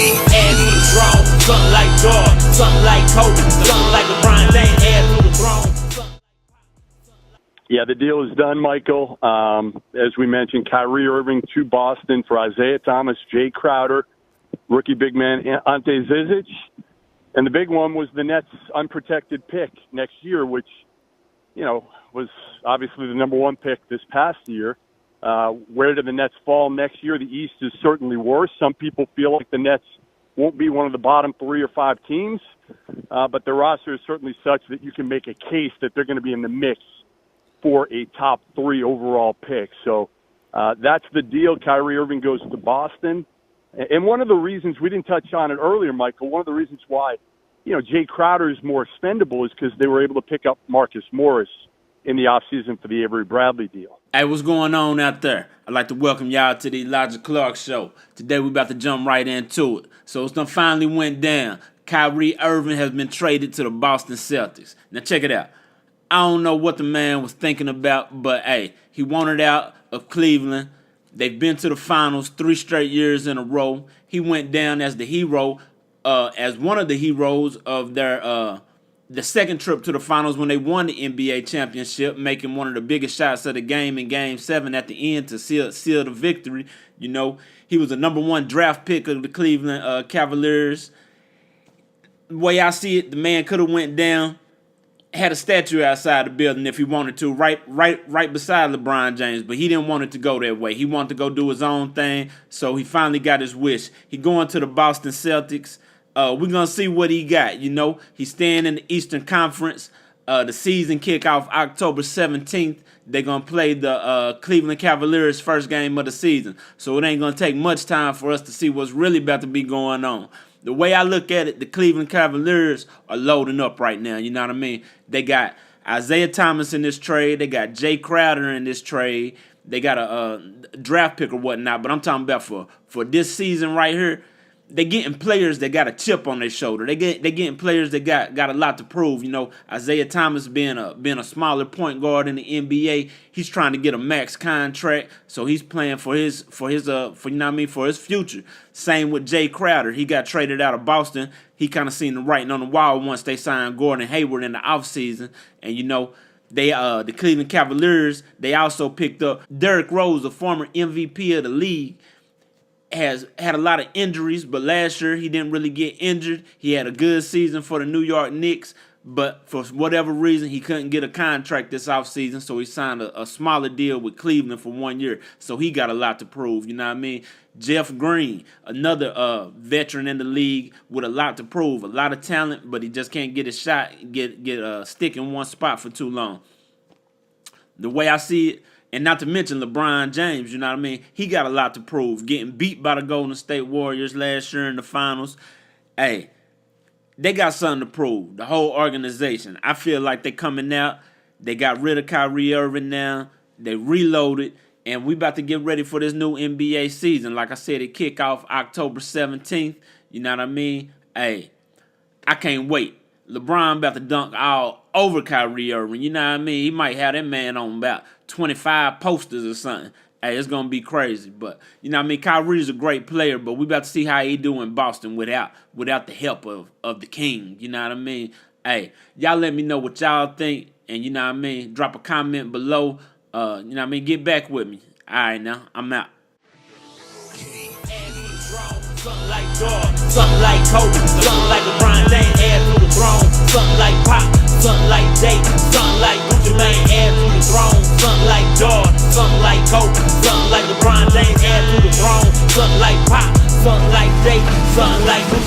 Add to the throne, something like Jordan, something like Kobe, something like LeBron James. Add to the throne. Yeah, the deal is done, Michael. As we mentioned, Kyrie Irving to Boston for Isaiah Thomas, Jay Crowder, rookie big man Ante Zizic. And the big one was the Nets' unprotected pick next year, which, was obviously the number one pick this past year. Where do the Nets fall next year? The East is certainly worse. Some people feel like the Nets won't be one of the bottom 3 or 5 teams, but their roster is certainly such that you can make a case that they're going to be in the mix for a top 3 overall pick. So that's the deal. Kyrie Irving goes to Boston. And one of the reasons, we didn't touch on it earlier, Michael, one of the reasons why, Jay Crowder is more expendable is because they were able to pick up Marcus Morris in the offseason for the Avery Bradley deal. Hey, what's going on out there? I'd like to welcome y'all to the Elijah Clark Show. Today we're about to jump right into it. So it's done finally went down. Kyrie Irving has been traded to the Boston Celtics. Now check it out. I don't know what the man was thinking about, but hey, he wanted out of Cleveland. They've been to the finals 3 straight years in a row. He went down as the hero, as one of the heroes of their the second trip to the finals when they won the NBA championship, making one of the biggest shots of the game in Game 7 at the end to seal the victory. He was a number 1 draft pick of the Cleveland Cavaliers. The way I see it, the man could have went down, had a statue outside the building if he wanted to, right beside LeBron James, but he didn't want it to go that way. He wanted to go do his own thing, so he finally got his wish. He going to the Boston Celtics. We're going to see what he got. He's staying in the Eastern Conference. The season kick off October 17th. They're going to play the Cleveland Cavaliers' first game of the season, so it ain't going to take much time for us to see what's really about to be going on. The way I look at it, the Cleveland Cavaliers are loading up right now. You know what I mean? They got Isaiah Thomas in this trade. They got Jay Crowder in this trade. They got a draft pick or whatnot. But I'm talking about for this season right here, they getting players that got a chip on their shoulder. They getting players that got a lot to prove. Isaiah Thomas being a smaller point guard in the NBA, he's trying to get a max contract, so he's playing for his future. Same with Jay Crowder. He got traded out of Boston. He kind of seen the writing on the wall once they signed Gordon Hayward in the offseason. And they the Cleveland Cavaliers, they also picked up Derrick Rose, a former MVP of the league. Has had a lot of injuries, but last year he didn't really get injured. He had a good season for the New York Knicks, but for whatever reason, he couldn't get a contract this offseason, so he signed a smaller deal with Cleveland for 1 year. So he got a lot to prove, you know what I mean? Jeff Green, another veteran in the league with a lot to prove, a lot of talent, but he just can't get a shot, get stick in one spot for too long. The way I see it, and not to mention LeBron James, you know what I mean? He got a lot to prove. Getting beat by the Golden State Warriors last year in the finals. Hey, they got something to prove. The whole organization. I feel like they coming out. They got rid of Kyrie Irving now. They reloaded. And we about to get ready for this new NBA season. Like I said, it kick off October 17th. You know what I mean? Hey, I can't wait. LeBron about to dunk all over Kyrie Irving. You know what I mean? He might have that man on about 25 posters or something. Hey, it's going to be crazy. But, you know what I mean? Kyrie's a great player, but we about to see how he do in Boston without the help of the king. You know what I mean? Hey, y'all let me know what y'all think. And, you know what I mean? Drop a comment below. You know what I mean? Get back with me. All right, now. I'm out. Something like Jordan, something like Kobe, something like LeBron James, add to the throne. Something like Pop, something like Jay, something like Gucci Mane, add to the throne. Something like Jordan, something like Kobe, something like LeBron James, add to the throne. Something like Pop, something like Jay, something like Gucci